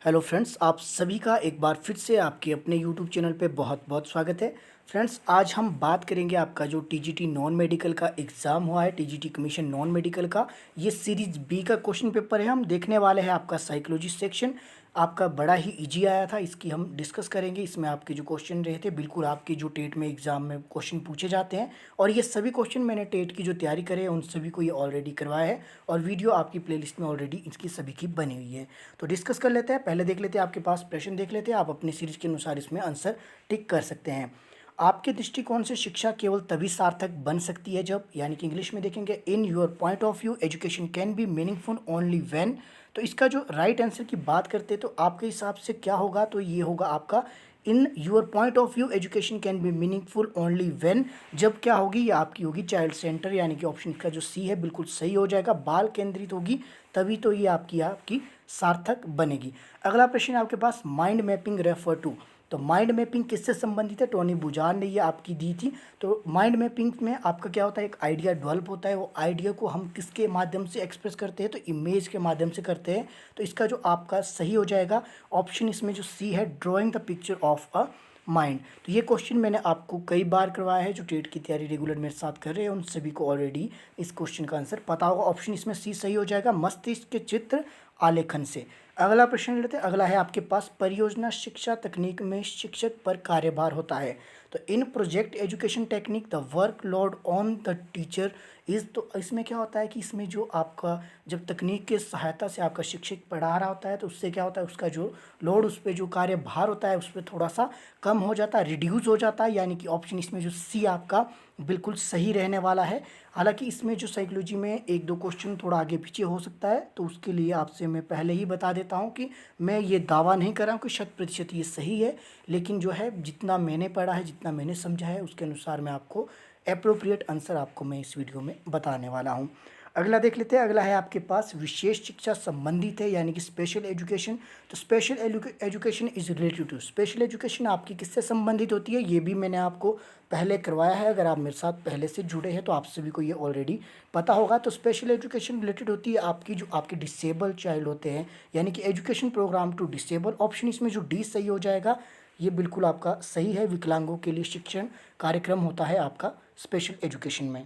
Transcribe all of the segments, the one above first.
Hello friends, आप सभी का एक बार फिर से आपके अपने यूट्यूब चैनल पे बहुत बहुत स्वागत है। फ्रेंड्स, आज हम बात करेंगे आपका जो टीजीटी नॉन मेडिकल का एग्ज़ाम हुआ है, टीजीटी कमीशन नॉन मेडिकल का। ये सीरीज बी का क्वेश्चन पेपर है। हम देखने वाले हैं आपका साइकोलॉजी सेक्शन। आपका बड़ा ही इजी आया था, इसकी हम डिस्कस करेंगे। इसमें आपके जो क्वेश्चन रहे थे बिल्कुल आपके जो टेट में एग्ज़ाम में क्वेश्चन पूछे जाते हैं, और ये सभी क्वेश्चन मैंने टेट की जो तैयारी करे हैं उन सभी को ये ऑलरेडी करवाया है, और वीडियो आपकी प्लेलिस्ट में ऑलरेडी इसकी सभी की बनी हुई है। तो डिस्कस कर लेते हैं। पहले देख लेते हैं, आपके पास प्रश्न देख लेते हैं। आप अपनी सीरीज के अनुसार इसमें आंसर टिक कर सकते हैं। आपके दृष्टिकोण से शिक्षा केवल तभी सार्थक बन सकती है जब, यानी कि इंग्लिश में देखेंगे, in your point of view education can be meaningful only when. तो इसका जो राइट आंसर की बात करते हैं तो आपके हिसाब से क्या होगा, तो ये होगा आपका in your point of view education can be meaningful only when. जब क्या होगी, ये आपकी होगी चाइल्ड सेंटर, यानी कि ऑप्शन का जो सी है बिल्कुल सही हो जाएगा। बाल केंद्रित होगी तभी तो ये आपकी आपकी सार्थक बनेगी। अगला प्रश्न आपके पास, माइंड मैपिंग रेफर टू। तो माइंड मैपिंग किससे संबंधित है? टोनी बुजान ने ये आपकी दी थी। तो माइंड मैपिंग में आपका क्या होता है, एक आइडिया डेवलप होता है। वो आइडिया को हम किसके माध्यम से एक्सप्रेस करते हैं, तो इमेज के माध्यम से करते हैं। तो इसका जो आपका सही हो जाएगा ऑप्शन इसमें जो सी है, drawing the picture of a mind. तो ये क्वेश्चन मैंने आपको कई बार करवाया है। जो टेट की तैयारी रेगुलर मेरे साथ कर रहे हैं उन सभी को ऑलरेडी इस क्वेश्चन का आंसर पता होगा। ऑप्शन इसमें सी सही हो जाएगा, मस्तिष्क के चित्र आलेखन से। अगला प्रश्न लेते हैं। अगला है आपके पास, परियोजना शिक्षा तकनीक में शिक्षक पर कार्यभार होता है। तो in project education technique the work load on the teacher is. तो इसमें क्या होता है कि इसमें जो आपका जब तकनीक के सहायता से आपका शिक्षक पढ़ा रहा होता है तो उससे क्या होता है, उसका जो लोड, उस पर जो कार्यभार होता है उस पर थोड़ा सा कम हो जाता है, रिड्यूस हो जाता है। यानी कि ऑप्शन इसमें जो सी आपका बिल्कुल सही रहने वाला है। हालांकि इसमें जो साइकोलॉजी में एक दो क्वेश्चन थोड़ा आगे पीछे हो सकता है, तो उसके लिए आपसे मैं पहले ही बता देता हूँ कि मैं ये दावा नहीं कर रहा हूँ कि 100% ये सही है, लेकिन जो है जितना मैंने पढ़ा है, जितना मैंने समझा है, उसके अनुसार मैं आपको एप्रोप्रिएट आंसर आपको मैं इस वीडियो में बताने वाला हूँ। अगला देख लेते हैं। अगला है आपके पास, विशेष शिक्षा संबंधित है, यानी कि स्पेशल एजुकेशन। तो special education is related to, special education आपकी किससे संबंधित होती है, ये भी मैंने आपको पहले करवाया है। अगर आप मेरे साथ पहले से जुड़े हैं तो आप सभी को ये ऑलरेडी पता होगा। तो स्पेशल एजुकेशन रिलेटेड होती है आपकी जो आपके डिसेबल चाइल्ड होते हैं, यानी कि education programme to disable. Option इसमें जो डी सही हो जाएगा, ये बिल्कुल आपका सही है। विकलांगों के लिए शिक्षण कार्यक्रम होता है आपका स्पेशल एजुकेशन में।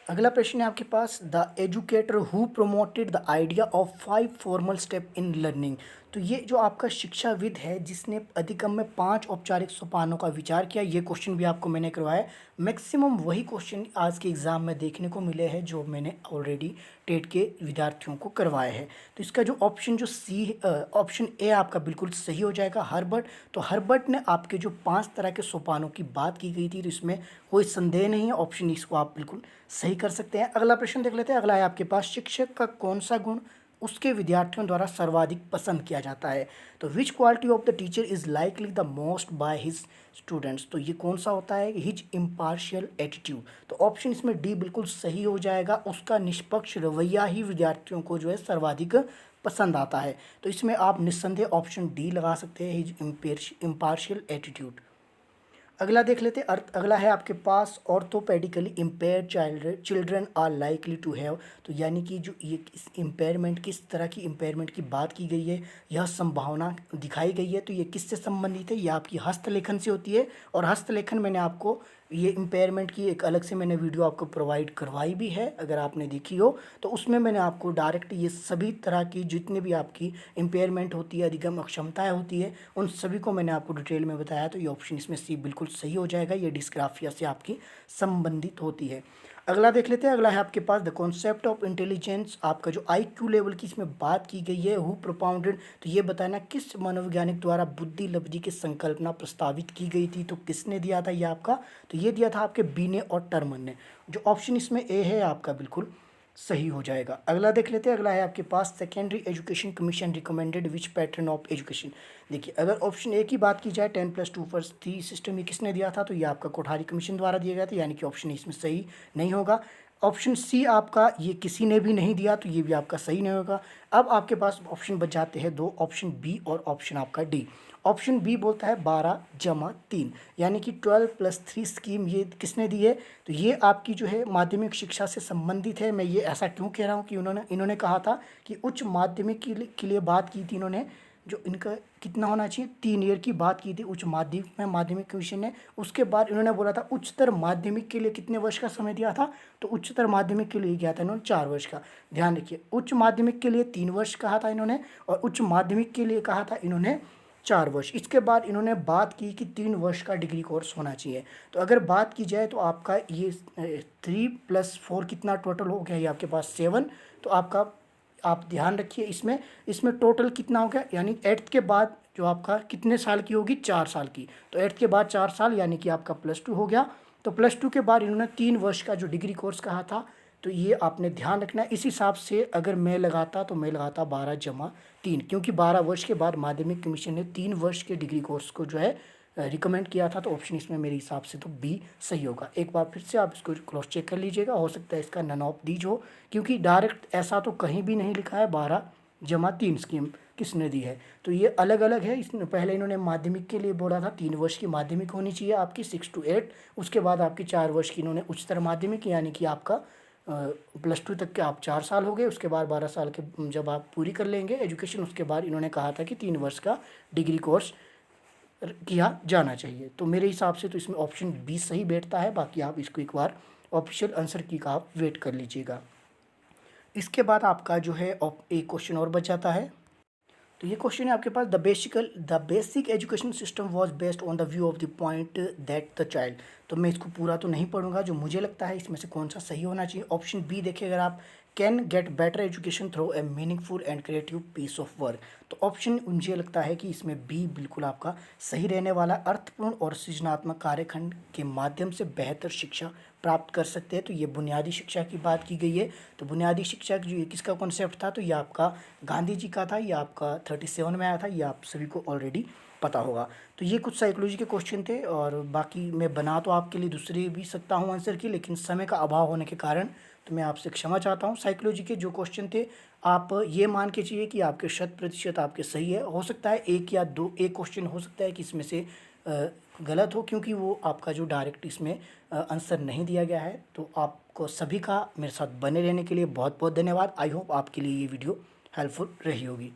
अगला प्रश्न है आपके पास, the educator who promoted the idea of 5 formal step in learning. तो ये जो आपका शिक्षाविद है जिसने अधिगम में 5 औपचारिक सोपानों का विचार किया, ये क्वेश्चन भी आपको मैंने करवाया है। मैक्सिमम वही क्वेश्चन आज के एग्ज़ाम में देखने को मिले हैं जो मैंने ऑलरेडी टेट के विद्यार्थियों को करवाए हैं। तो इसका जो ऑप्शन जो सी, ऑप्शन ए आपका बिल्कुल सही हो जाएगा, हर्बर्ट। तो हर्बर्ट ने आपके जो 5 तरह के सोपानों की बात की गई थी, तो इसमें कोई संदेह नहीं है, ऑप्शन इसको आप बिल्कुल सही कर सकते हैं। अगला प्रश्न देख लेते हैं। अगला है आपके पास, शिक्षक का कौन सा गुण उसके विद्यार्थियों द्वारा सर्वाधिक पसंद किया जाता है। तो विच quality of the teacher is likely the most by his students. तो ये कौन सा होता है, हिज इम्पार्शियल एटीट्यूड। तो ऑप्शन इसमें डी बिल्कुल सही हो जाएगा, उसका निष्पक्ष रवैया ही विद्यार्थियों को जो है सर्वाधिक पसंद आता है। तो इसमें आप निस्संदेह ऑप्शन डी लगा सकते हैं, हिज इम्पार्शियल एटीट्यूड। अगला देख लेते हैं। अगला है आपके पास, orthopaedically impaired children are likely to have. तो यानी कि जो ये इस इम्पेयरमेंट, किस तरह की इम्पेयरमेंट की बात की गई है, यह संभावना दिखाई गई है। तो ये किससे संबंधित है, ये आपकी हस्तलेखन से होती है। और हस्तलेखन मैंने आपको ये इम्पेयरमेंट की एक अलग से मैंने वीडियो आपको प्रोवाइड करवाई भी है, अगर आपने देखी हो तो उसमें मैंने आपको डायरेक्ट ये सभी तरह की जितनी भी आपकी इम्पेयरमेंट होती है, अधिगम अक्षमताएँ होती है, उन सभी को मैंने आपको डिटेल में बताया। तो ये ऑप्शन इसमें सी बिल्कुल सही हो जाएगा, ये डिस्ग्राफिया से आपकी संबंधित होती है। अगला देख लेते हैं। अगला है आपके पास, द कॉन्सेप्ट ऑफ इंटेलिजेंस। आपका जो IQ लेवल की इसमें बात की गई है, हु प्रोपाउंडेड। तो ये बताना किस मनोवैज्ञानिक द्वारा बुद्धि लब्धि की संकल्पना प्रस्तावित की गई थी। तो किसने दिया था ये आपका, तो ये दिया था आपके बी ने और टर्मन ने। जो ऑप्शन इसमें ए है आपका बिल्कुल सही हो जाएगा। अगला देख लेते हैं। अगला है आपके पास, secondary education commission recommended which pattern of education. देखिए, अगर ऑप्शन ए की बात की जाए 10+2+3 सिस्टम, ये किसने दिया था, तो ये आपका कोठारी कमीशन द्वारा दिया गया था, यानी कि ऑप्शन इसमें सही नहीं होगा। ऑप्शन सी आपका ये किसी ने भी नहीं दिया, तो ये भी आपका सही नहीं होगा। अब आपके पास ऑप्शन बच जाते हैं दो, ऑप्शन बी और ऑप्शन आपका डी। ऑप्शन बी बोलता है 12 जमा 3, यानी कि 12+3 स्कीम ये किसने दी है, तो ये आपकी जो है माध्यमिक शिक्षा से संबंधित है। मैं ये ऐसा क्यों कह रहा हूँ कि इन्होंने कहा था कि उच्च माध्यमिक के लिए बात की थी इन्होंने, जो इनका कितना होना चाहिए 3 ईयर की बात की थी उच्च माध्यमिक में माध्यमिक कमीशन ने। उसके बाद इन्होंने बोला था उच्चतर माध्यमिक के लिए कितने वर्ष का समय दिया था, तो उच्चतर माध्यमिक के लिए किया था इन्होंने 4 वर्ष का। ध्यान रखिए, उच्च माध्यमिक के लिए 3 वर्ष कहा था इन्होंने और उच्च माध्यमिक के लिए कहा था इन्होंने 4 वर्ष। इसके बाद इन्होंने बात की कि 3 वर्ष का डिग्री कोर्स होना चाहिए। तो अगर बात की जाए तो आपका ये 3+4 कितना टोटल हो गया, ये आपके पास 7। तो आपका आप ध्यान रखिए इसमें इसमें टोटल कितना हो गया, यानी 8th के बाद जो आपका कितने साल की होगी, 4 साल की। तो 8th के बाद 4 साल यानी कि आपका +2 हो गया। तो +2 के बाद इन्होंने 3 वर्ष का जो डिग्री कोर्स कहा था, तो ये आपने ध्यान रखना है। इस हिसाब से अगर मैं लगाता तो मैं लगाता 12 जमा 3, क्योंकि 12 वर्ष के बाद माध्यमिक कमीशन ने 3 वर्ष के डिग्री कोर्स को जो है रिकमेंड किया था। तो ऑप्शन इसमें मेरे हिसाब से तो बी सही होगा। एक बार फिर से आप इसको क्रॉस चेक कर लीजिएगा, हो सकता है इसका नन ऑफ दीज हो, क्योंकि डायरेक्ट ऐसा तो कहीं भी नहीं लिखा है 12 जमा 3 स्कीम किसने दी है। तो ये अलग अलग है। इसने पहले इन्होंने माध्यमिक के लिए बोला था 3 वर्ष की माध्यमिक होनी चाहिए आपकी 6 to 8, उसके बाद आपकी 4 वर्ष की इन्होंने उच्चतर माध्यमिक, यानी कि आपका +2 तक के आप 4 साल हो गए। उसके बाद 12 साल के जब आप पूरी कर लेंगे एजुकेशन, उसके बाद इन्होंने कहा था कि 3 वर्ष का डिग्री कोर्स किया जाना चाहिए। तो मेरे हिसाब से तो इसमें ऑप्शन बी सही बैठता है। बाकी आप इसको एक बार ऑफिशियल आंसर की का आप वेट कर लीजिएगा। इसके बाद आपका जो है एक क्वेश्चन और बच जाता है। तो ये क्वेश्चन है आपके पास, the basic education system was based on the view of the point that the child. तो मैं इसको पूरा तो नहीं पढ़ूंगा, जो मुझे लगता है इसमें से कौन सा सही होना चाहिए। ऑप्शन बी देखिए, अगर आप can get better education through a meaningful and creative piece of work, तो ऑप्शन मुझे लगता है कि इसमें बी बिल्कुल आपका सही रहने वाला। अर्थपूर्ण और सृजनात्मक कार्यखंड के माध्यम से बेहतर शिक्षा प्राप्त कर सकते हैं। तो ये बुनियादी शिक्षा की बात की गई है। तो बुनियादी शिक्षा जो ये किसका कॉन्सेप्ट था, तो ये आपका गांधी जी का था। ये आपका 37 में आया था, ये आप सभी को ऑलरेडी पता होगा। तो ये कुछ साइकोलॉजी के क्वेश्चन थे, और बाकी मैं बना तो आपके लिए दूसरे भी सकता हूँ आंसर की, लेकिन समय का अभाव होने के कारण तो मैं आपसे क्षमा चाहता हूँ। साइकोलॉजी के जो क्वेश्चन थे आप ये मान के चाहिए कि आपके 100% आपके सही है। हो सकता है एक या दो एक क्वेश्चन हो सकता है कि इसमें से गलत हो, क्योंकि वो आपका जो डायरेक्ट इसमें आंसर नहीं दिया गया है। तो आपको सभी का मेरे साथ बने रहने के लिए बहुत बहुत धन्यवाद। आई होप आपके लिए ये वीडियो हेल्पफुल रही होगी।